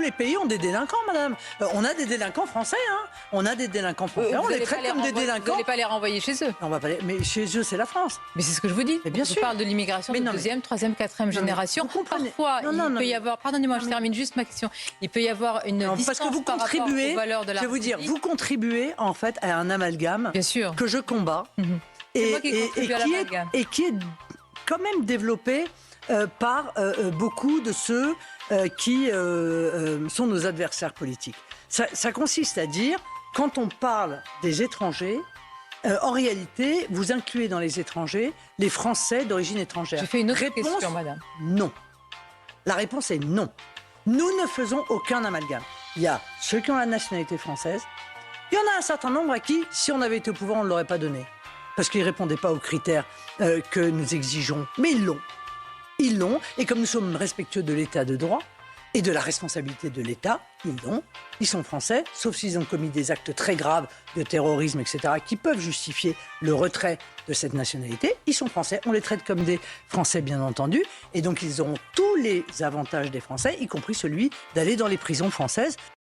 les pays ont des délinquants, madame. On a des délinquants français, hein. On a des délinquants français. On les traite comme des délinquants. Vous n'allez pas les renvoyer chez eux. On va pas les... Mais chez eux, c'est la France. Mais c'est ce que je vous dis. Mais bien je sûr. parle de l'immigration de deuxième, troisième, quatrième génération. Parfois, il peut y avoir... Pardonnez-moi, je termine juste ma question. Il peut y avoir une distance parce que vous par rapport aux valeurs de la je vais vous dire, vous contribuez en fait à un amalgame que je combats. Et qui est quand même développé par beaucoup de ceux qui sont nos adversaires politiques. Ça consiste à dire, quand on parle des étrangers, en réalité, vous incluez dans les étrangers les Français d'origine étrangère. J'ai fait une autre question, madame. Non. La réponse est non. Nous ne faisons aucun amalgame. Il y a ceux qui ont la nationalité française. Il y en a un certain nombre à qui, si on avait été au pouvoir, on ne l'aurait pas donné. Parce qu'ils ne répondaient pas aux critères que nous exigeons. Mais ils l'ont. Ils l'ont. Et comme nous sommes respectueux de l'état de droit et de la responsabilité de l'État, ils l'ont. Ils sont français, sauf s'ils ont commis des actes très graves de terrorisme, etc., qui peuvent justifier le retrait de cette nationalité. Ils sont français. On les traite comme des Français, bien entendu. Et donc, ils auront tous les avantages des Français, y compris celui d'aller dans les prisons françaises.